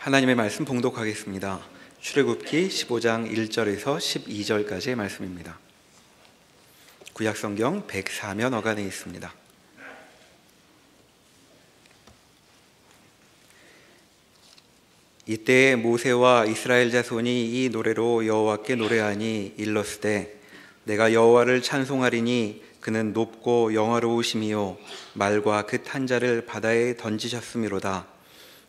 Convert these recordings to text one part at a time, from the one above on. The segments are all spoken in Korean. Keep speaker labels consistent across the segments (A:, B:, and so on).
A: 하나님의 말씀 봉독하겠습니다. 출애굽기 15장 1절에서 12절까지의 말씀입니다. 구약성경 104면 어간에 있습니다. 이때 모세와 이스라엘 자손이 이 노래로 여호와께 노래하니 일렀으되 내가 여호와를 찬송하리니 그는 높고 영화로우심이요 말과 그 탄자를 바다에 던지셨음이로다.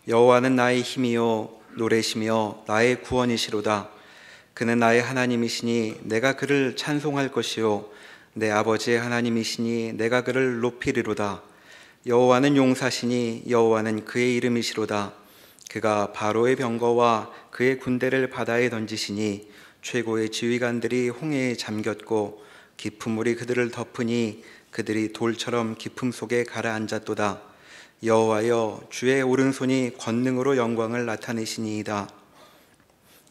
A: 여호와는 나의 힘이요 노래시며 나의 구원이시로다. 그는 나의 하나님이시니 내가 그를 찬송할 것이요 내 아버지의 하나님이시니 내가 그를 높이리로다. 여호와는 용사시니 여호와는 그의 이름이시로다. 그가 바로의 병거와 그의 군대를 바다에 던지시니 최고의 지휘관들이 홍해에 잠겼고 깊은 물이 그들을 덮으니 그들이 돌처럼 깊음 속에 가라앉았도다. 여호와여 주의 오른손이 권능으로 영광을 나타내시니이다.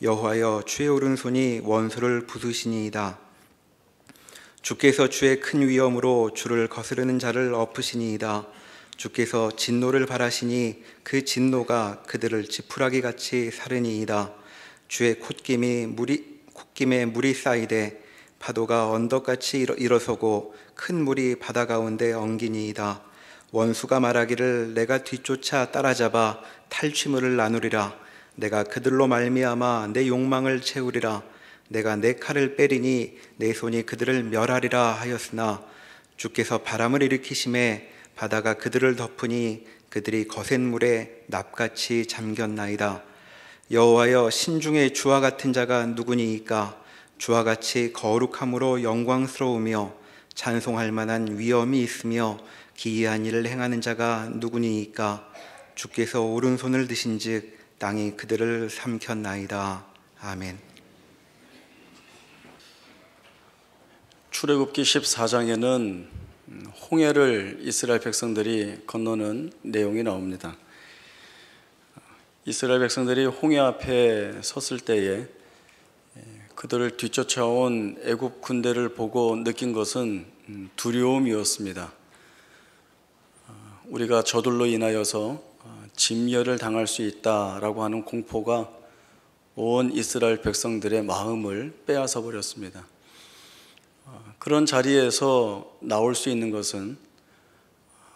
A: 여호와여 주의 오른손이 원수를 부수시니이다. 주께서 주의 큰 위엄으로 주를 거스르는 자를 엎으시니이다. 주께서 진노를 발하시니 그 진노가 그들을 지푸라기 같이 사르니이다. 주의 콧김에 물이 쌓이되 파도가 언덕같이 일어서고 큰 물이 바다 가운데 엉기니이다. 원수가 말하기를 내가 뒤쫓아 따라잡아 탈취물을 나누리라. 내가 그들로 말미암아 내 욕망을 채우리라. 내가 내 칼을 빼리니 내 손이 그들을 멸하리라 하였으나 주께서 바람을 일으키심에 바다가 그들을 덮으니 그들이 거센 물에 납같이 잠겼나이다. 여호와여 신중에 주와 같은 자가 누구니이까? 주와 같이 거룩함으로 영광스러우며 찬송할 만한 위엄이 있으며 기이한 일을 행하는 자가 누구니이까? 주께서 오른손을 드신즉 땅이 그들을 삼켰나이다. 아멘.
B: 출애굽기 14장에는 홍해를 이스라엘 백성들이 건너는 내용이 나옵니다. 이스라엘 백성들이 홍해 앞에 섰을 때에 그들을 뒤쫓아온 애굽 군대를 보고 느낀 것은 두려움이었습니다. 우리가 저들로 인하여서 진멸을 당할 수 있다라고 하는 공포가 온 이스라엘 백성들의 마음을 빼앗아 버렸습니다. 그런 자리에서 나올 수 있는 것은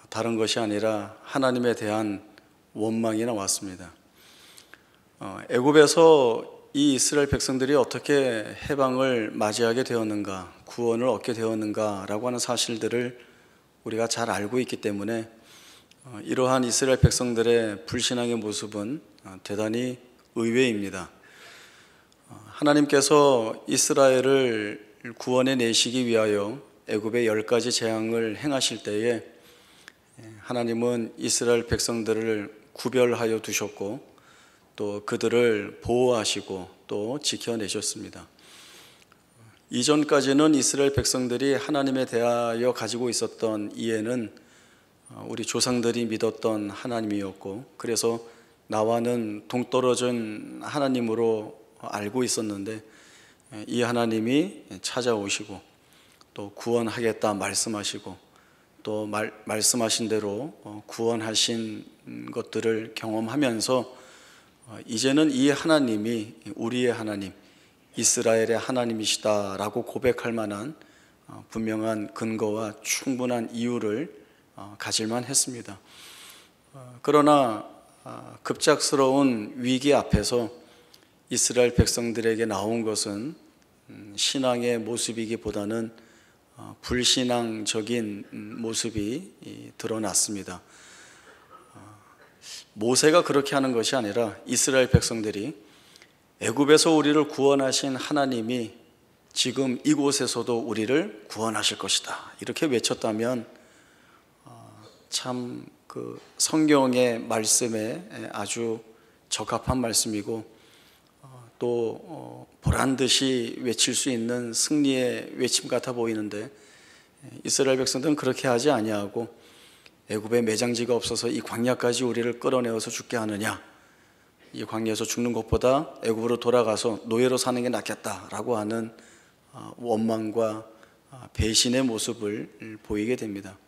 B: 다른 것이 아니라 하나님에 대한 원망이 나왔습니다. 애굽에서 이 이스라엘 백성들이 어떻게 해방을 맞이하게 되었는가, 구원을 얻게 되었는가라고 하는 사실들을 우리가 잘 알고 있기 때문에 이러한 이스라엘 백성들의 불신앙의 모습은 대단히 의외입니다. 하나님께서 이스라엘을 구원해 내시기 위하여 애굽의 10가지 재앙을 행하실 때에 하나님은 이스라엘 백성들을 구별하여 두셨고 또 그들을 보호하시고 또 지켜내셨습니다. 이전까지는 이스라엘 백성들이 하나님에 대하여 가지고 있었던 이해는 우리 조상들이 믿었던 하나님이었고 그래서 나와는 동떨어진 하나님으로 알고 있었는데 이 하나님이 찾아오시고 또 구원하겠다 말씀하시고 또 말씀하신 대로 구원하신 것들을 경험하면서 이제는 이 하나님이 우리의 하나님, 이스라엘의 하나님이시다라고 고백할 만한 분명한 근거와 충분한 이유를 가질만 했습니다. 그러나 급작스러운 위기 앞에서 이스라엘 백성들에게 나온 것은 신앙의 모습이기보다는 불신앙적인 모습이 드러났습니다. 모세가 그렇게 하는 것이 아니라 이스라엘 백성들이 애굽에서 우리를 구원하신 하나님이 지금 이곳에서도 우리를 구원하실 것이다 이렇게 외쳤다면 참 그 성경의 말씀에 아주 적합한 말씀이고 또 보란듯이 외칠 수 있는 승리의 외침 같아 보이는데 이스라엘 백성들은 그렇게 하지 아니하고 애굽에 매장지가 없어서 이 광야까지 우리를 끌어내어서 죽게 하느냐, 이 광야에서 죽는 것보다 애굽으로 돌아가서 노예로 사는 게 낫겠다라고 하는 원망과 배신의 모습을 보이게 됩니다.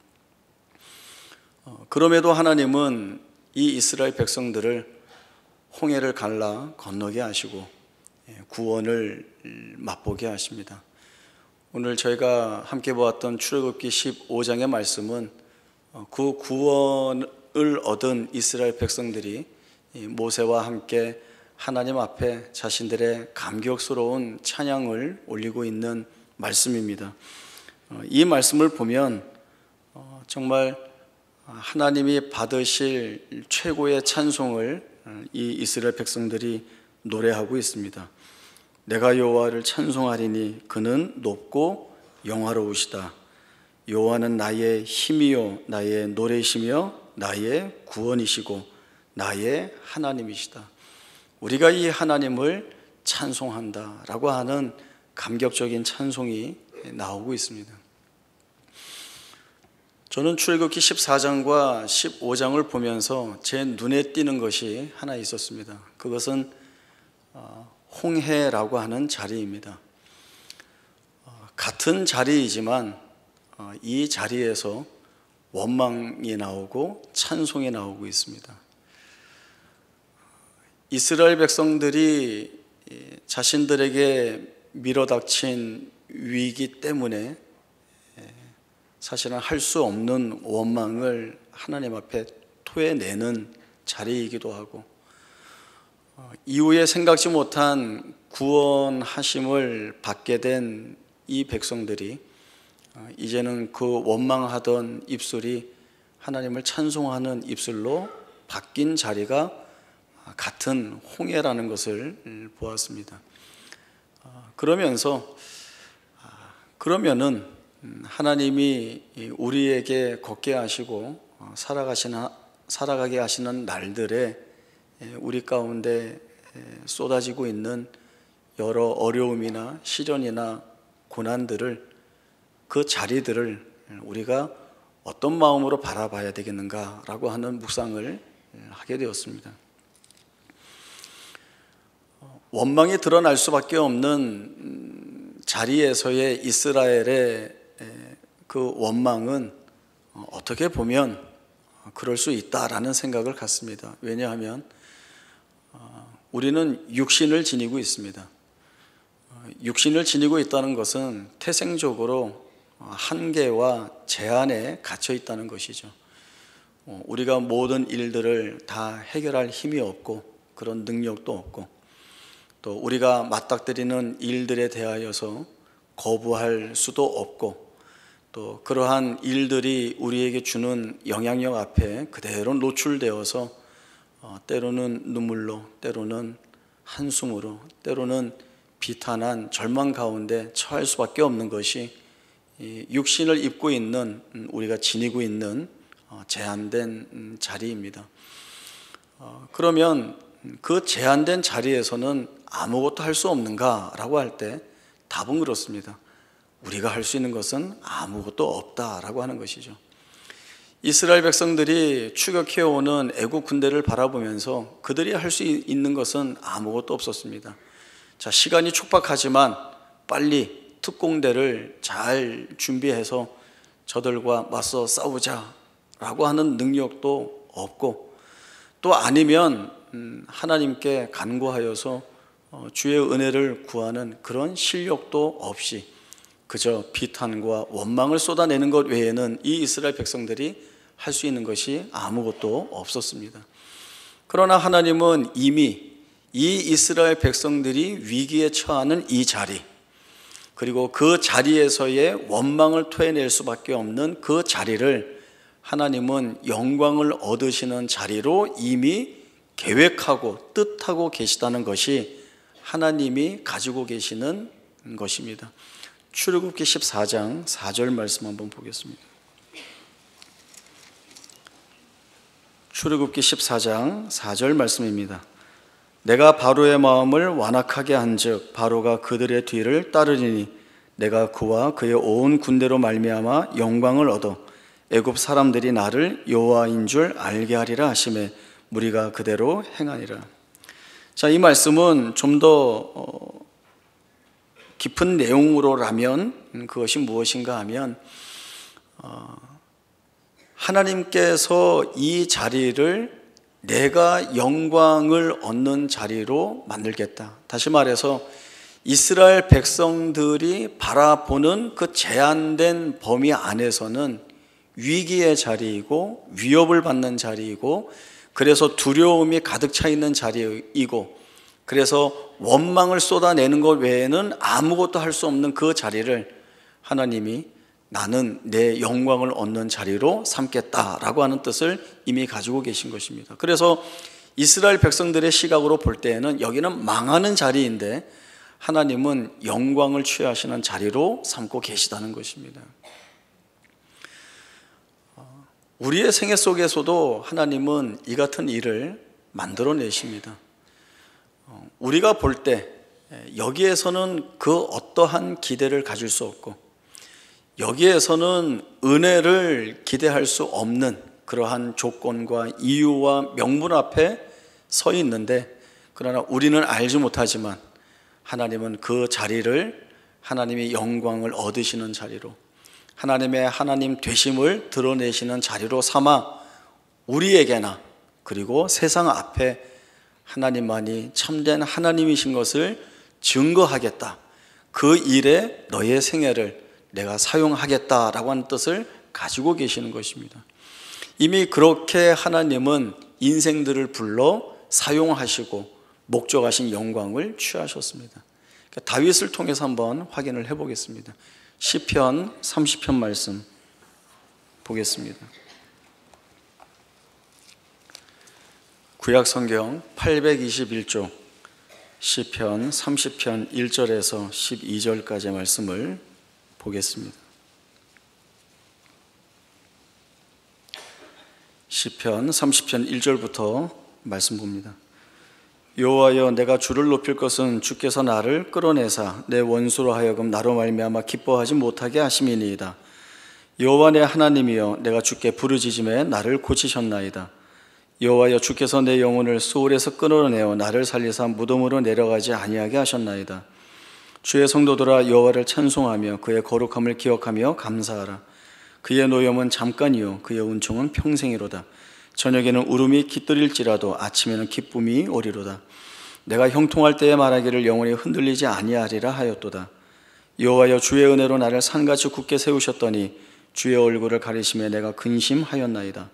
B: 그럼에도 하나님은 이 이스라엘 백성들을 홍해를 갈라 건너게 하시고 구원을 맛보게 하십니다. 오늘 저희가 함께 보았던 출애굽기 15장의 말씀은 그 구원을 얻은 이스라엘 백성들이 모세와 함께 하나님 앞에 자신들의 감격스러운 찬양을 올리고 있는 말씀입니다. 이 말씀을 보면 정말 하나님이 받으실 최고의 찬송을 이 이스라엘 백성들이 노래하고 있습니다. 내가 여호와를 찬송하리니 그는 높고 영화로우시다. 여호와는 나의 힘이요 나의 노래이시며 나의 구원이시고 나의 하나님이시다. 우리가 이 하나님을 찬송한다라고 하는 감격적인 찬송이 나오고 있습니다. 저는 출애굽기 14장과 15장을 보면서 제 눈에 띄는 것이 하나 있었습니다. 그것은 홍해라고 하는 자리입니다. 같은 자리이지만 이 자리에서 원망이 나오고 찬송이 나오고 있습니다. 이스라엘 백성들이 자신들에게 밀어닥친 위기 때문에 사실은 할 수 없는 원망을 하나님 앞에 토해내는 자리이기도 하고, 이후에 생각지 못한 구원하심을 받게 된 이 백성들이 이제는 그 원망하던 입술이 하나님을 찬송하는 입술로 바뀐 자리가 같은 홍해라는 것을 보았습니다. 그러면은 하나님이 우리에게 걷게 하시고 살아가게 하시는 날들에 우리 가운데 쏟아지고 있는 여러 어려움이나 시련이나 고난들을, 그 자리들을 우리가 어떤 마음으로 바라봐야 되겠는가라고 하는 묵상을 하게 되었습니다. 원망이 드러날 수밖에 없는 자리에서의 이스라엘의 그 원망은 어떻게 보면 그럴 수 있다라는 생각을 갖습니다. 왜냐하면 우리는 육신을 지니고 있습니다. 육신을 지니고 있다는 것은 태생적으로 한계와 제한에 갇혀 있다는 것이죠. 우리가 모든 일들을 다 해결할 힘이 없고 그런 능력도 없고, 또 우리가 맞닥뜨리는 일들에 대하여서 거부할 수도 없고, 또 그러한 일들이 우리에게 주는 영향력 앞에 그대로 노출되어서 때로는 눈물로, 때로는 한숨으로, 때로는 비탄한 절망 가운데 처할 수밖에 없는 것이 육신을 입고 있는, 우리가 지니고 있는 제한된 자리입니다. 그러면 그 제한된 자리에서는 아무것도 할 수 없는가라고 할 때 답은 그렇습니다. 우리가 할 수 있는 것은 아무것도 없다라고 하는 것이죠. 이스라엘 백성들이 추격해오는 애국 군대를 바라보면서 그들이 할 수 있는 것은 아무것도 없었습니다. 자, 시간이 촉박하지만 빨리 특공대를 잘 준비해서 저들과 맞서 싸우자라고 하는 능력도 없고, 또 아니면 하나님께 간구하여서 주의 은혜를 구하는 그런 실력도 없이 그저 비탄과 원망을 쏟아내는 것 외에는 이 이스라엘 백성들이 할 수 있는 것이 아무것도 없었습니다. 그러나 하나님은 이미 이 이스라엘 백성들이 위기에 처하는 이 자리, 그리고 그 자리에서의 원망을 토해낼 수밖에 없는 그 자리를 하나님은 영광을 얻으시는 자리로 이미 계획하고 뜻하고 계시다는 것이 하나님이 가지고 계시는 것입니다. 출애굽기 14장 4절 말씀 한번 보겠습니다. 출애굽기 14장 4절 말씀입니다. 내가 바로의 마음을 완악하게 한즉 바로가 그들의 뒤를 따르리니 내가 그와 그의 온 군대로 말미암아 영광을 얻어 애굽 사람들이 나를 여호와인 줄 알게 하리라 하시매 무리가 그대로 행하니라. 자, 이 말씀은 좀 더 깊은 내용으로라면 그것이 무엇인가 하면 하나님께서 이 자리를 내가 영광을 얻는 자리로 만들겠다. 다시 말해서 이스라엘 백성들이 바라보는 그 제한된 범위 안에서는 위기의 자리이고 위협을 받는 자리이고, 그래서 두려움이 가득 차 있는 자리이고, 그래서 원망을 쏟아내는 것 외에는 아무것도 할 수 없는 그 자리를 하나님이 나는 내 영광을 얻는 자리로 삼겠다라고 하는 뜻을 이미 가지고 계신 것입니다. 그래서 이스라엘 백성들의 시각으로 볼 때에는 여기는 망하는 자리인데 하나님은 영광을 취하시는 자리로 삼고 계시다는 것입니다. 우리의 생애 속에서도 하나님은 이 같은 일을 만들어내십니다. 우리가 볼 때 여기에서는 그 어떠한 기대를 가질 수 없고, 여기에서는 은혜를 기대할 수 없는 그러한 조건과 이유와 명분 앞에 서 있는데, 그러나 우리는 알지 못하지만 하나님은 그 자리를 하나님이 영광을 얻으시는 자리로, 하나님의 하나님 되심을 드러내시는 자리로 삼아 우리에게나 그리고 세상 앞에 하나님만이 참된 하나님이신 것을 증거하겠다, 그 일에 너의 생애를 내가 사용하겠다라고 하는 뜻을 가지고 계시는 것입니다. 이미 그렇게 하나님은 인생들을 불러 사용하시고 목적하신 영광을 취하셨습니다. 다윗을 통해서 한번 확인을 해보겠습니다. 시편 30편 말씀 보겠습니다. 구약성경 821쪽 시편 30편 1절에서 12절까지의 말씀을 보겠습니다. 시편 30편 1절부터 말씀 봅니다. 여호와여, 내가 주를 높일 것은 주께서 나를 끌어내사 내 원수로 하여금 나로 말미암아 기뻐하지 못하게 하심이니이다. 여호와 내 하나님이여, 내가 주께 부르짖음에 나를 고치셨나이다. 여호와여, 주께서 내 영혼을 수월에서 끌어내어 나를 살리사 무덤으로 내려가지 아니하게 하셨나이다. 주의 성도들아, 여호와를 찬송하며 그의 거룩함을 기억하며 감사하라. 그의 노염은 잠깐이요 그의 은총은 평생이로다. 저녁에는 울음이 깃들일지라도 아침에는 기쁨이 오리로다. 내가 형통할 때에 말하기를 영원히 흔들리지 아니하리라 하였도다. 여호와여, 주의 은혜로 나를 산같이 굳게 세우셨더니 주의 얼굴을 가리심에 내가 근심하였나이다.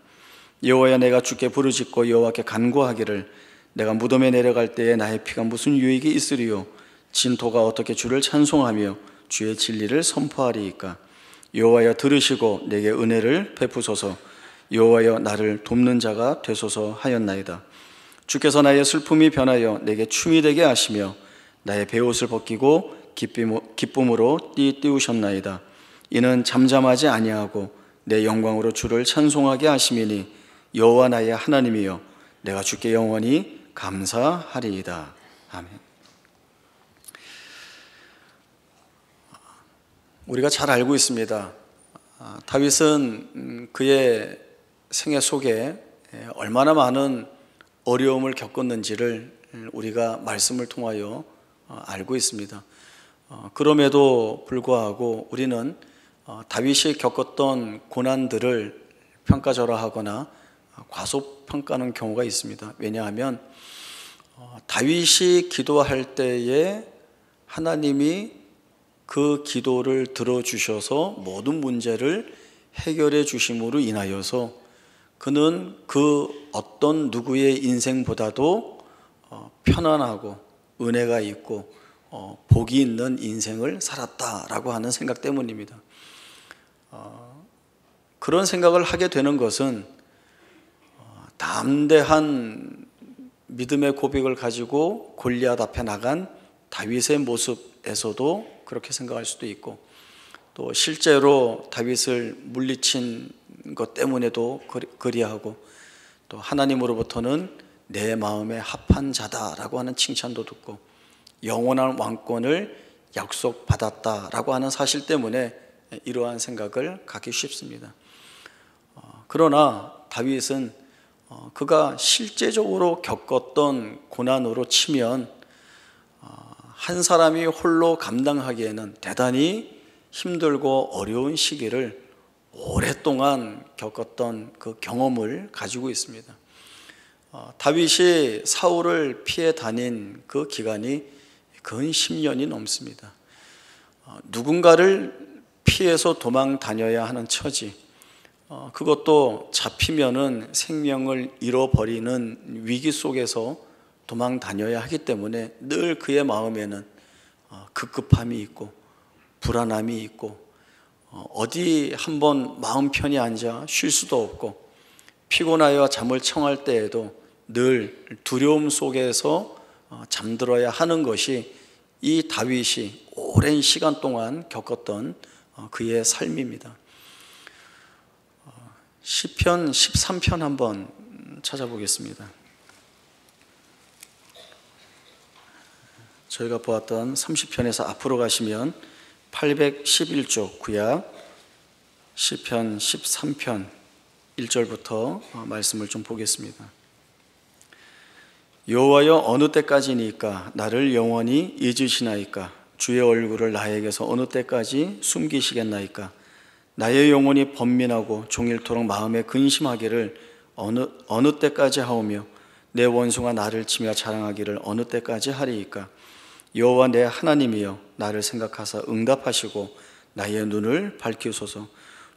B: 여호와여, 내가 주께 부르짖고 여호와께 간구하기를 내가 무덤에 내려갈 때에 나의 피가 무슨 유익이 있으리요? 진토가 어떻게 주를 찬송하며 주의 진리를 선포하리이까? 여호와여, 들으시고 내게 은혜를 베푸소서. 여호와여, 나를 돕는 자가 되소서 하였나이다. 주께서 나의 슬픔이 변하여 내게 춤이 되게 하시며 나의 베옷을 벗기고 기쁨으로 띠우셨나이다. 이는 잠잠하지 아니하고 내 영광으로 주를 찬송하게 하심이니 여호와 나의 하나님이여, 내가 주께 영원히 감사하리이다. 아멘. 우리가 잘 알고 있습니다. 다윗은 그의 생애 속에 얼마나 많은 어려움을 겪었는지를 우리가 말씀을 통하여 알고 있습니다. 그럼에도 불구하고 우리는 다윗이 겪었던 고난들을 평가절하하거나 과소평가하는 경우가 있습니다. 왜냐하면 다윗이 기도할 때에 하나님이 그 기도를 들어주셔서 모든 문제를 해결해 주심으로 인하여서 그는 그 어떤 누구의 인생보다도 편안하고 은혜가 있고 복이 있는 인생을 살았다라고 하는 생각 때문입니다. 그런 생각을 하게 되는 것은 담대한 믿음의 고백을 가지고 골리앗 앞에 나간 다윗의 모습에서도 그렇게 생각할 수도 있고, 또 실제로 다윗을 물리친 것 때문에도 그리하고, 또 하나님으로부터는 내 마음에 합한 자다라고 하는 칭찬도 듣고 영원한 왕권을 약속받았다라고 하는 사실 때문에 이러한 생각을 갖기 쉽습니다. 그러나 다윗은 그가 실제적으로 겪었던 고난으로 치면 한 사람이 홀로 감당하기에는 대단히 힘들고 어려운 시기를 오랫동안 겪었던 그 경험을 가지고 있습니다. 다윗이 사울을 피해 다닌 그 기간이 근 10년이 넘습니다. 누군가를 피해서 도망 다녀야 하는 처지, 그것도 잡히면은 생명을 잃어버리는 위기 속에서 도망 다녀야 하기 때문에 늘 그의 마음에는 급급함이 있고 불안함이 있고, 어디 한번 마음 편히 앉아 쉴 수도 없고, 피곤하여 잠을 청할 때에도 늘 두려움 속에서 잠들어야 하는 것이 이 다윗이 오랜 시간 동안 겪었던 그의 삶입니다. 시편 13편 한번 찾아보겠습니다. 저희가 보았던 30편에서 앞으로 가시면 811쪽 구약 시편 13편 1절부터 말씀을 좀 보겠습니다. 여호와여, 어느 때까지니까 나를 영원히 잊으시나이까? 주의 얼굴을 나에게서 어느 때까지 숨기시겠나이까? 나의 영혼이 번민하고 종일토록 마음에 근심하기를 어느 때까지 하오며 내 원수가 나를 치며 자랑하기를 어느 때까지 하리이까? 여호와 내 하나님이여, 나를 생각하사 응답하시고 나의 눈을 밝히소서.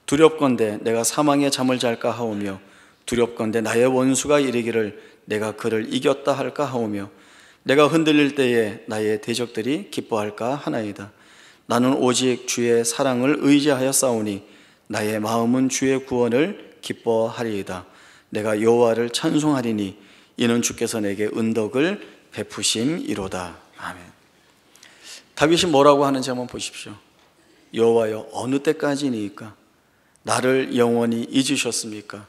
B: 두렵건대 내가 사망의 잠을 잘까 하오며 두렵건대 나의 원수가 이르기를 내가 그를 이겼다 할까 하오며 내가 흔들릴 때에 나의 대적들이 기뻐할까 하나이다. 나는 오직 주의 사랑을 의지하여 싸우니 나의 마음은 주의 구원을 기뻐하리이다. 내가 여호와를 찬송하리니 이는 주께서 내게 은덕을 베푸심이로다. 아멘. 다윗이 뭐라고 하는지 한번 보십시오. 여호와여, 어느 때까지니까? 나를 영원히 잊으셨습니까?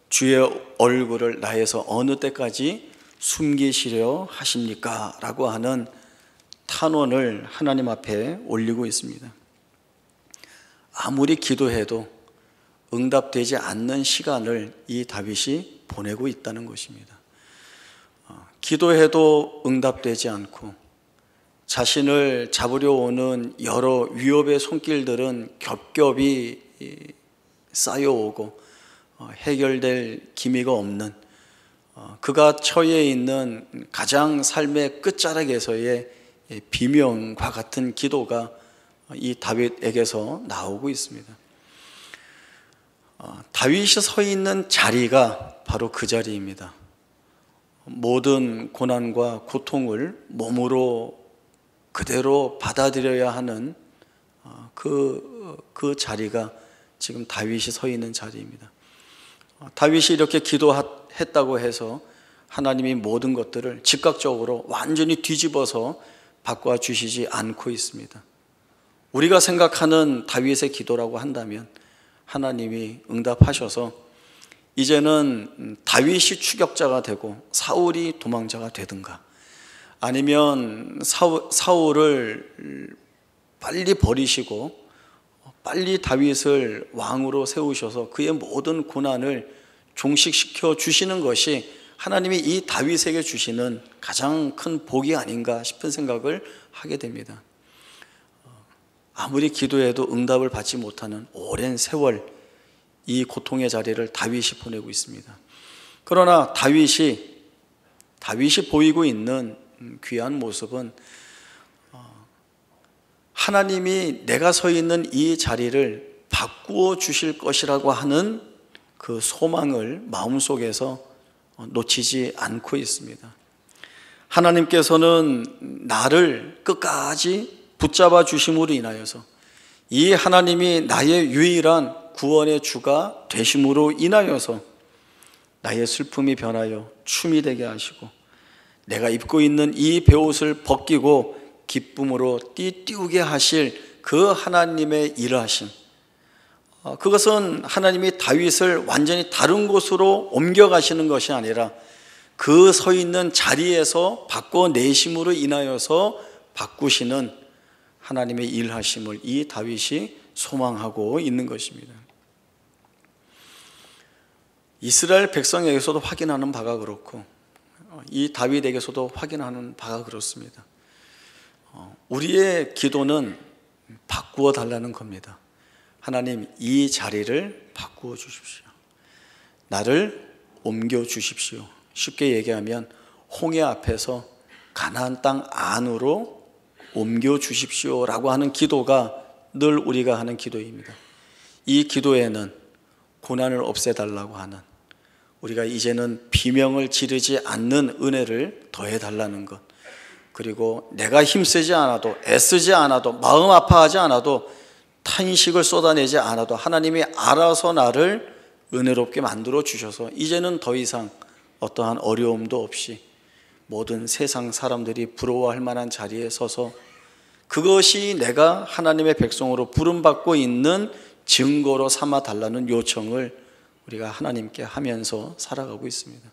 B: 주의 얼굴을 나에서 어느 때까지 숨기시려 하십니까? 라고 하는 탄원을 하나님 앞에 올리고 있습니다. 아무리 기도해도 응답되지 않는 시간을 이 다윗이 보내고 있다는 것입니다. 기도해도 응답되지 않고 자신을 잡으려 오는 여러 위협의 손길들은 겹겹이 쌓여오고 해결될 기미가 없는, 그가 처해 있는 가장 삶의 끝자락에서의 비명과 같은 기도가 이 다윗에게서 나오고 있습니다. 다윗이 서 있는 자리가 바로 그 자리입니다. 모든 고난과 고통을 몸으로 그대로 받아들여야 하는 그 자리가 지금 다윗이 서 있는 자리입니다. 다윗이 이렇게 기도했다고 해서 하나님이 모든 것들을 즉각적으로 완전히 뒤집어서 바꿔주시지 않고 있습니다. 우리가 생각하는 다윗의 기도라고 한다면 하나님이 응답하셔서 이제는 다윗이 추격자가 되고 사울이 도망자가 되든가, 아니면 사울을 빨리 버리시고 빨리 다윗을 왕으로 세우셔서 그의 모든 고난을 종식시켜 주시는 것이 하나님이 이 다윗에게 주시는 가장 큰 복이 아닌가 싶은 생각을 하게 됩니다. 아무리 기도해도 응답을 받지 못하는 오랜 세월, 이 고통의 자리를 다윗이 보내고 있습니다. 그러나 다윗이 보이고 있는 귀한 모습은 하나님이 내가 서 있는 이 자리를 바꾸어 주실 것이라고 하는 그 소망을 마음속에서 놓치지 않고 있습니다. 하나님께서는 나를 끝까지 붙잡아 주심으로 인하여서, 이 하나님이 나의 유일한 구원의 주가 되심으로 인하여서 나의 슬픔이 변하여 춤이 되게 하시고 내가 입고 있는 이 베옷을 벗기고 기쁨으로 띠띠우게 하실 그 하나님의 일하심, 그것은 하나님이 다윗을 완전히 다른 곳으로 옮겨가시는 것이 아니라 그 서 있는 자리에서 바꿔내심으로 인하여서 바꾸시는 하나님의 일하심을 이 다윗이 소망하고 있는 것입니다. 이스라엘 백성에게서도 확인하는 바가 그렇고 이 다윗에게서도 확인하는 바가 그렇습니다. 우리의 기도는 바꾸어 달라는 겁니다. 하나님, 이 자리를 바꾸어 주십시오. 나를 옮겨 주십시오. 쉽게 얘기하면 홍해 앞에서 가나안 땅 안으로 옮겨 주십시오라고 하는 기도가 늘 우리가 하는 기도입니다. 이 기도에는 고난을 없애달라고 하는, 우리가 이제는 비명을 지르지 않는 은혜를 더해달라는 것, 그리고 내가 힘쓰지 않아도, 애쓰지 않아도, 마음 아파하지 않아도, 탄식을 쏟아내지 않아도 하나님이 알아서 나를 은혜롭게 만들어 주셔서 이제는 더 이상 어떠한 어려움도 없이 모든 세상 사람들이 부러워할 만한 자리에 서서, 그것이 내가 하나님의 백성으로 부름받고 있는 증거로 삼아 달라는 요청을 우리가 하나님께 하면서 살아가고 있습니다.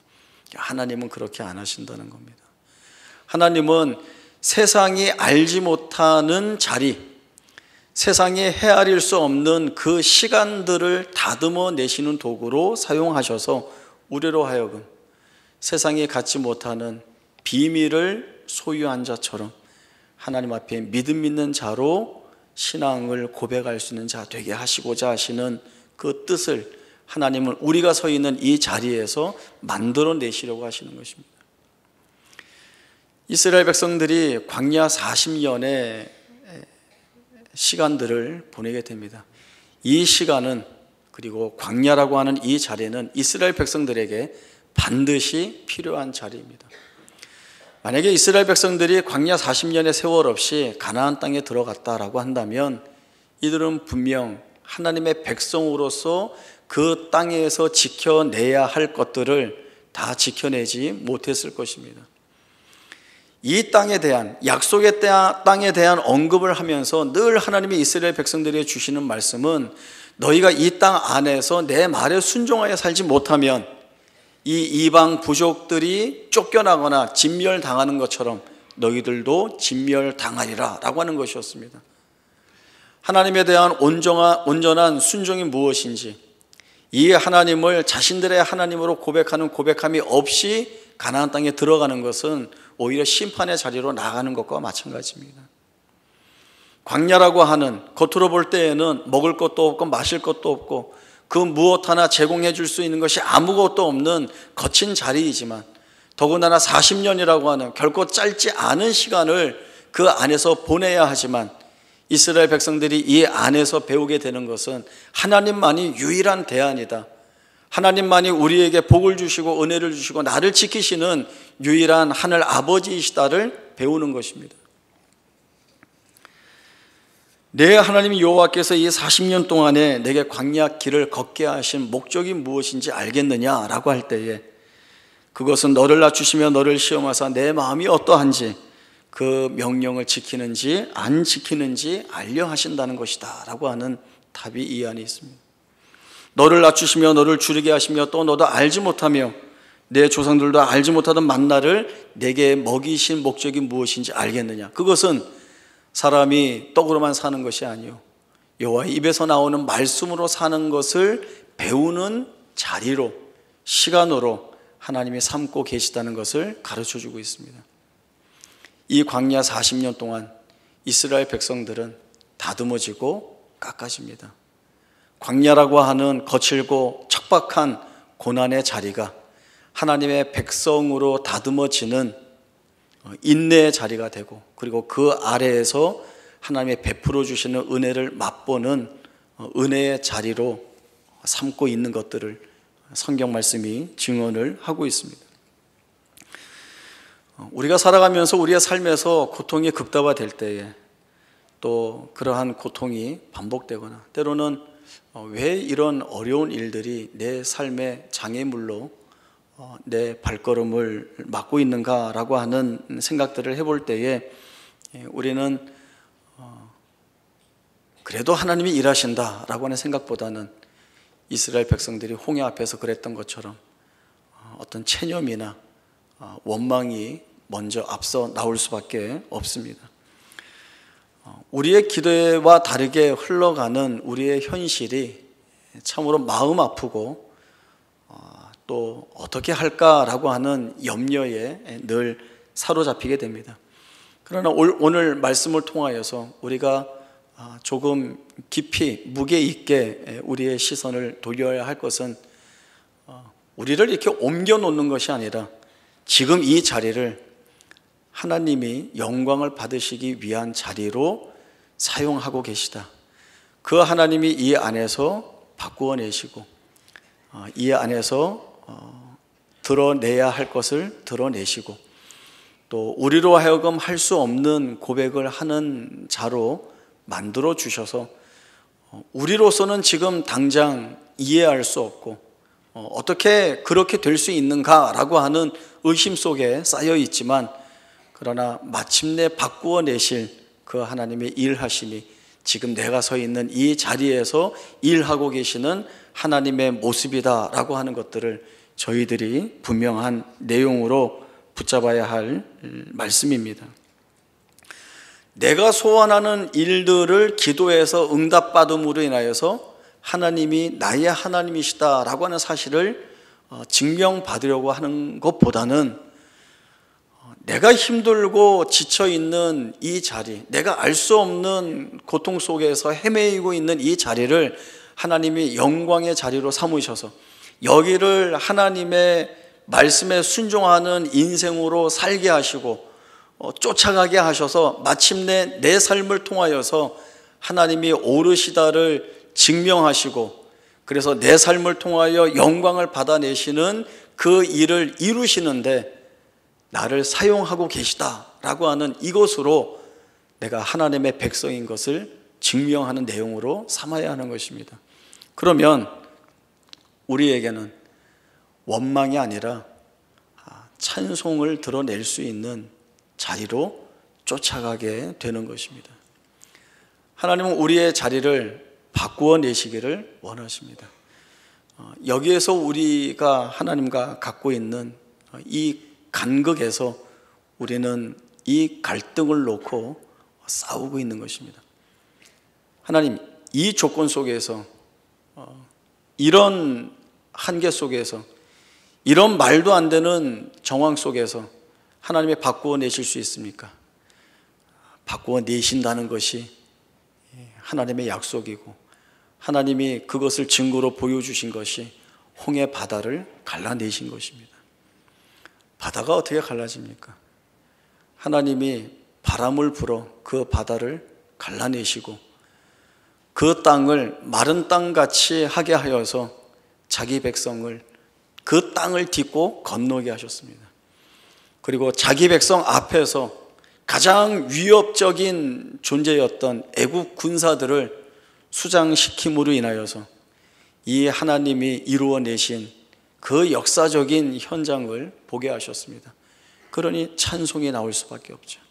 B: 하나님은 그렇게 안 하신다는 겁니다. 하나님은 세상이 알지 못하는 자리, 세상이 헤아릴 수 없는 그 시간들을 다듬어 내시는 도구로 사용하셔서 우리로 하여금 세상이 갖지 못하는 비밀을 소유한 자처럼 하나님 앞에 믿음 있는 자로 신앙을 고백할 수 있는 자 되게 하시고자 하시는 그 뜻을 하나님은 우리가 서 있는 이 자리에서 만들어 내시려고 하시는 것입니다. 이스라엘 백성들이 광야 40년의 시간들을 보내게 됩니다. 이 시간은, 그리고 광야라고 하는 이 자리는 이스라엘 백성들에게 반드시 필요한 자리입니다. 만약에 이스라엘 백성들이 광야 40년의 세월 없이 가나안 땅에 들어갔다라고 한다면 이들은 분명 하나님의 백성으로서 그 땅에서 지켜내야 할 것들을 다 지켜내지 못했을 것입니다. 이 땅에 대한, 약속의 땅에 대한 언급을 하면서 늘 하나님이 이스라엘 백성들에게 주시는 말씀은, 너희가 이 땅 안에서 내 말에 순종하여 살지 못하면 이 이방 부족들이 쫓겨나거나 진멸당하는 것처럼 너희들도 진멸당하리라 라고 하는 것이었습니다. 하나님에 대한 온전한 순종이 무엇인지, 이 하나님을 자신들의 하나님으로 고백하는 고백함이 없이 가나안 땅에 들어가는 것은 오히려 심판의 자리로 나가는 것과 마찬가지입니다. 광야라고 하는, 겉으로 볼 때에는 먹을 것도 없고 마실 것도 없고 그 무엇 하나 제공해 줄 수 있는 것이 아무것도 없는 거친 자리이지만, 더군다나 40년이라고 하는 결코 짧지 않은 시간을 그 안에서 보내야 하지만, 이스라엘 백성들이 이 안에서 배우게 되는 것은 하나님만이 유일한 대안이다, 하나님만이 우리에게 복을 주시고 은혜를 주시고 나를 지키시는 유일한 하늘 아버지이시다를 배우는 것입니다. 내 하나님 여호와께서 이 40년 동안에 내게 광야 길을 걷게 하신 목적이 무엇인지 알겠느냐라고 할 때에, 그것은 너를 낮추시며 너를 시험하사 내 마음이 어떠한지 그 명령을 지키는지 안 지키는지 알려 하신다는 것이다 라고 하는 답이 이 안에 있습니다. 너를 낮추시며 너를 줄이게 하시며 또 너도 알지 못하며 내 조상들도 알지 못하던 만나를 내게 먹이신 목적이 무엇인지 알겠느냐. 그것은 사람이 떡으로만 사는 것이 아니요, 여호와의 입에서 나오는 말씀으로 사는 것을 배우는 자리로, 시간으로 하나님이 삼고 계시다는 것을 가르쳐주고 있습니다. 이 광야 40년 동안 이스라엘 백성들은 다듬어지고 깎아집니다. 광야라고 하는 거칠고 척박한 고난의 자리가 하나님의 백성으로 다듬어지는 인내의 자리가 되고, 그리고 그 아래에서 하나님의 베풀어 주시는 은혜를 맛보는 은혜의 자리로 삼고 있는 것들을 성경 말씀이 증언을 하고 있습니다. 우리가 살아가면서 우리의 삶에서 고통이 극다화될 때에, 또 그러한 고통이 반복되거나 때로는 왜 이런 어려운 일들이 내 삶의 장애물로 내 발걸음을 막고 있는가라고 하는 생각들을 해볼 때에, 우리는 그래도 하나님이 일하신다라고 하는 생각보다는 이스라엘 백성들이 홍해 앞에서 그랬던 것처럼 어떤 체념이나 원망이 먼저 앞서 나올 수밖에 없습니다. 우리의 기도와 다르게 흘러가는 우리의 현실이 참으로 마음 아프고 또 어떻게 할까라고 하는 염려에 늘 사로잡히게 됩니다. 그러나 오늘 말씀을 통하여서 우리가 조금 깊이 무게 있게 우리의 시선을 돌려야 할 것은, 우리를 이렇게 옮겨 놓는 것이 아니라 지금 이 자리를 하나님이 영광을 받으시기 위한 자리로 사용하고 계시다. 그 하나님이 이 안에서 바꾸어 내시고 이 안에서 드러내야 할 것을 드러내시고 또 우리로 하여금 할 수 없는 고백을 하는 자로 만들어 주셔서 우리로서는 지금 당장 이해할 수 없고 어떻게 그렇게 될 수 있는가라고 하는 의심 속에 쌓여 있지만 그러나 마침내 바꾸어 내실 그 하나님의 일하심이 지금 내가 서 있는 이 자리에서 일하고 계시는 하나님의 모습이다라고 하는 것들을 저희들이 분명한 내용으로 붙잡아야 할 말씀입니다. 내가 소원하는 일들을 기도해서 응답받음으로 인하여서 하나님이 나의 하나님이시다라고 하는 사실을 증명받으려고 하는 것보다는 내가 힘들고 지쳐있는 이 자리, 내가 알 수 없는 고통 속에서 헤매이고 있는 이 자리를 하나님이 영광의 자리로 삼으셔서 여기를 하나님의 말씀에 순종하는 인생으로 살게 하시고 쫓아가게 하셔서 마침내 내 삶을 통하여서 하나님이 오르시다를 증명하시고 그래서 내 삶을 통하여 영광을 받아내시는 그 일을 이루시는데 나를 사용하고 계시다라고 하는 이것으로 내가 하나님의 백성인 것을 증명하는 내용으로 삼아야 하는 것입니다. 그러면 우리에게는 원망이 아니라 찬송을 드러낼 수 있는 자리로 쫓아가게 되는 것입니다. 하나님은 우리의 자리를 바꾸어 내시기를 원하십니다. 여기에서 우리가 하나님과 갖고 있는 이 간극에서 우리는 이 갈등을 놓고 싸우고 있는 것입니다. 하나님, 이 조건 속에서 이런 한계 속에서 이런 말도 안 되는 정황 속에서 하나님이 바꾸어 내실 수 있습니까? 바꾸어 내신다는 것이 하나님의 약속이고 하나님이 그것을 증거로 보여주신 것이 홍해 바다를 갈라내신 것입니다. 바다가 어떻게 갈라집니까? 하나님이 바람을 불어 그 바다를 갈라내시고 그 땅을 마른 땅같이 하게 하여서 자기 백성을 그 땅을 딛고 건너게 하셨습니다. 그리고 자기 백성 앞에서 가장 위협적인 존재였던 애국 군사들을 수장시킴으로 인하여서 이 하나님이 이루어내신 그 역사적인 현장을 보게 하셨습니다. 그러니 찬송이 나올 수밖에 없죠.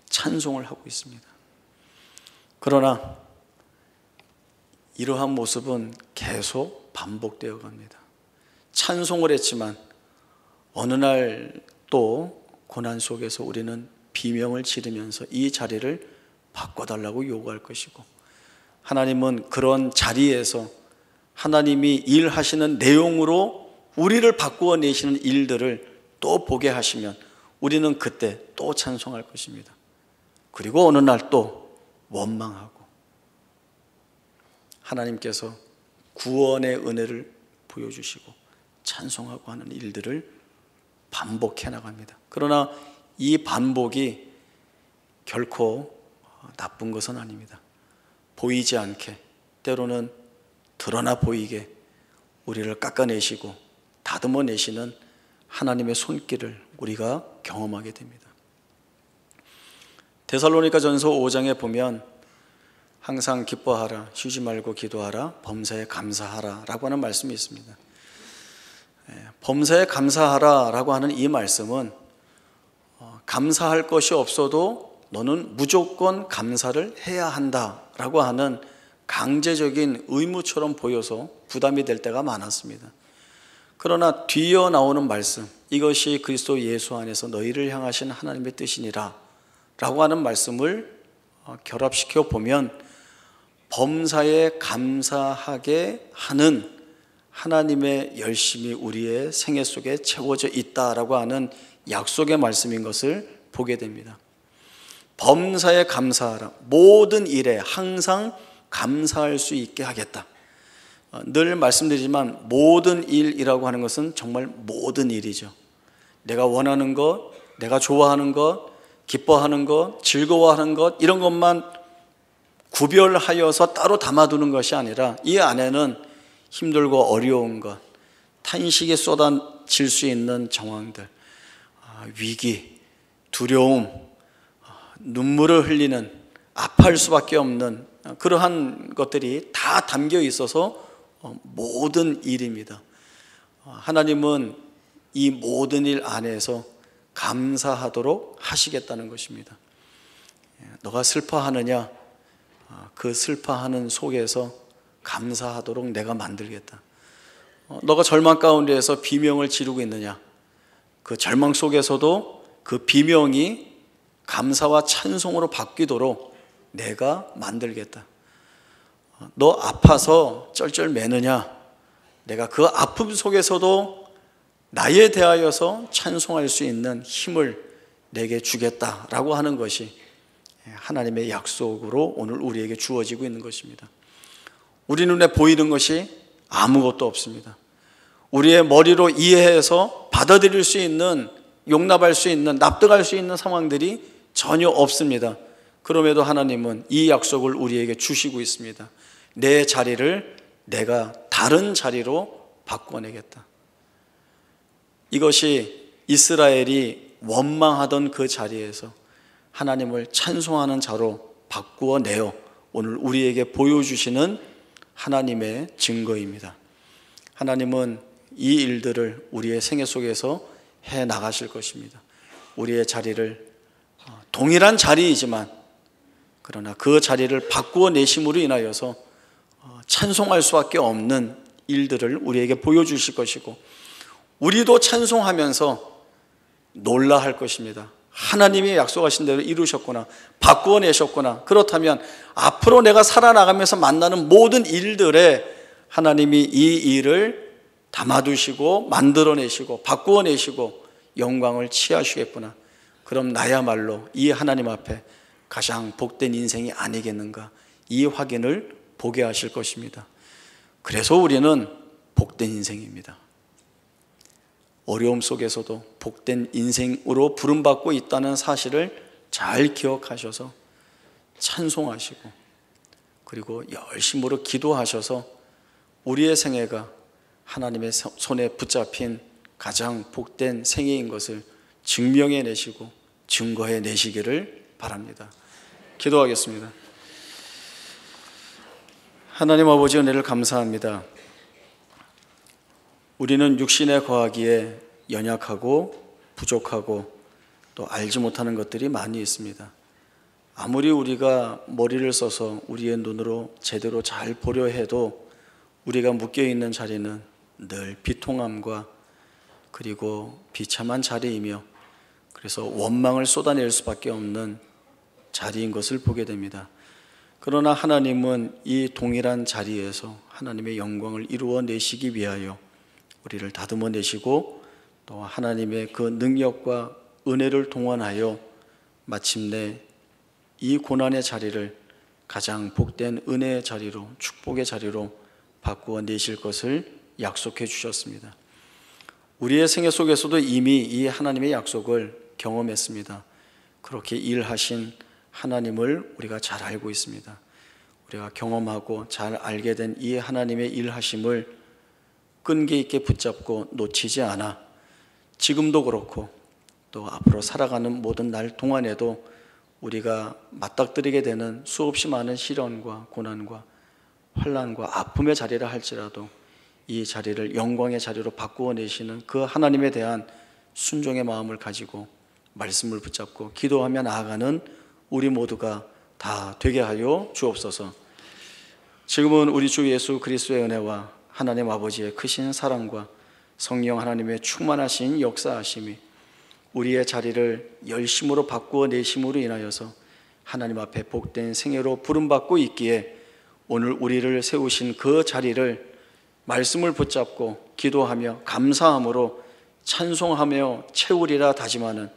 B: 찬송을 하고 있습니다. 그러나 이러한 모습은 계속 반복되어 갑니다. 찬송을 했지만 어느 날 또 고난 속에서 우리는 비명을 지르면서 이 자리를 바꿔달라고 요구할 것이고 하나님은 그런 자리에서 하나님이 일하시는 내용으로 우리를 바꾸어 내시는 일들을 또 보게 하시면 우리는 그때 또 찬송할 것입니다. 그리고 어느 날 또 원망하고 하나님께서 구원의 은혜를 보여주시고 찬송하고 하는 일들을 반복해 나갑니다. 그러나 이 반복이 결코 나쁜 것은 아닙니다. 보이지 않게 때로는 드러나 보이게 우리를 깎아내시고 다듬어 내시는 하나님의 손길을 우리가 경험하게 됩니다. 데살로니가전서 5장에 보면 항상 기뻐하라, 쉬지 말고 기도하라, 범사에 감사하라 라고 하는 말씀이 있습니다. 범사에 감사하라 라고 하는 이 말씀은 감사할 것이 없어도 너는 무조건 감사를 해야 한다 라고 하는 강제적인 의무처럼 보여서 부담이 될 때가 많았습니다. 그러나 뒤이어 나오는 말씀, 이것이 그리스도 예수 안에서 너희를 향하신 하나님의 뜻이니라 라고 하는 말씀을 결합시켜 보면 범사에 감사하게 하는 하나님의 열심이 우리의 생애 속에 채워져 있다라고 하는 약속의 말씀인 것을 보게 됩니다. 범사에 감사하라. 모든 일에 항상 감사할 수 있게 하겠다. 늘 말씀드리지만 모든 일이라고 하는 것은 정말 모든 일이죠. 내가 원하는 것, 내가 좋아하는 것, 기뻐하는 것, 즐거워하는 것, 이런 것만 구별하여서 따로 담아두는 것이 아니라 이 안에는 힘들고 어려운 것, 탄식이 쏟아질 수 있는 정황들, 위기, 두려움, 눈물을 흘리는, 아파할 수밖에 없는 그러한 것들이 다 담겨 있어서 모든 일입니다. 하나님은 이 모든 일 안에서 감사하도록 하시겠다는 것입니다. 너가 슬퍼하느냐? 그 슬퍼하는 속에서 감사하도록 내가 만들겠다. 너가 절망 가운데에서 비명을 지르고 있느냐? 그 절망 속에서도 그 비명이 감사와 찬송으로 바뀌도록 내가 만들겠다. 너 아파서 쩔쩔매느냐? 내가 그 아픔 속에서도 나에 대하여서 찬송할 수 있는 힘을 내게 주겠다라고 하는 것이 하나님의 약속으로 오늘 우리에게 주어지고 있는 것입니다. 우리 눈에 보이는 것이 아무것도 없습니다. 우리의 머리로 이해해서 받아들일 수 있는, 용납할 수 있는, 납득할 수 있는 상황들이 전혀 없습니다. 그럼에도 하나님은 이 약속을 우리에게 주시고 있습니다. 내 자리를 내가 다른 자리로 바꿔내겠다. 이것이 이스라엘이 원망하던 그 자리에서 하나님을 찬송하는 자로 바꾸어내어 오늘 우리에게 보여주시는 하나님의 증거입니다. 하나님은 이 일들을 우리의 생애 속에서 해 나가실 것입니다. 우리의 자리를 동일한 자리이지만 그러나 그 자리를 바꾸어 내심으로 인하여서 찬송할 수밖에 없는 일들을 우리에게 보여주실 것이고 우리도 찬송하면서 놀라할 것입니다. 하나님이 약속하신 대로 이루셨구나, 바꾸어 내셨구나. 그렇다면 앞으로 내가 살아나가면서 만나는 모든 일들에 하나님이 이 일을 담아두시고 만들어내시고 바꾸어내시고 영광을 취하시겠구나. 그럼 나야말로 이 하나님 앞에 가장 복된 인생이 아니겠는가, 이 확인을 보게 하실 것입니다. 그래서 우리는 복된 인생입니다. 어려움 속에서도 복된 인생으로 부름받고 있다는 사실을 잘 기억하셔서 찬송하시고 그리고 열심으로 기도하셔서 우리의 생애가 하나님의 손에 붙잡힌 가장 복된 생애인 것을 증명해 내시고 증거해 내시기를 바랍니다. 기도하겠습니다. 하나님 아버지, 은혜를 감사합니다. 우리는 육신에 거하기에 연약하고 부족하고 또 알지 못하는 것들이 많이 있습니다. 아무리 우리가 머리를 써서 우리의 눈으로 제대로 잘 보려 해도 우리가 묶여있는 자리는 늘 비통함과 그리고 비참한 자리이며 그래서 원망을 쏟아낼 수밖에 없는 자리인 것을 보게 됩니다. 그러나 하나님은 이 동일한 자리에서 하나님의 영광을 이루어 내시기 위하여 우리를 다듬어 내시고 또 하나님의 그 능력과 은혜를 동원하여 마침내 이 고난의 자리를 가장 복된 은혜의 자리로, 축복의 자리로 바꾸어 내실 것을 약속해 주셨습니다. 우리의 생애 속에서도 이미 이 하나님의 약속을 경험했습니다. 그렇게 일하신 하나님을 우리가 잘 알고 있습니다. 우리가 경험하고 잘 알게 된 이 하나님의 일하심을 끈기 있게 붙잡고 놓치지 않아 지금도 그렇고 또 앞으로 살아가는 모든 날 동안에도 우리가 맞닥뜨리게 되는 수없이 많은 시련과 고난과 환난과 아픔의 자리라 할지라도 이 자리를 영광의 자리로 바꾸어 내시는 그 하나님에 대한 순종의 마음을 가지고 말씀을 붙잡고 기도하며 나아가는 우리 모두가 다 되게 하여 주옵소서. 지금은 우리 주 예수 그리스도의 은혜와 하나님 아버지의 크신 사랑과 성령 하나님의 충만하신 역사하심이 우리의 자리를 열심으로 바꾸어 내심으로 인하여서 하나님 앞에 복된 생애로 부름받고 있기에 오늘 우리를 세우신 그 자리를 말씀을 붙잡고 기도하며 감사함으로 찬송하며 채우리라 다짐하는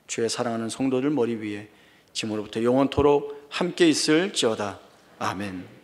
B: 주의 사랑하는 성도들 머리 위에 지금으로부터 영원토록 함께 있을지어다. 아멘.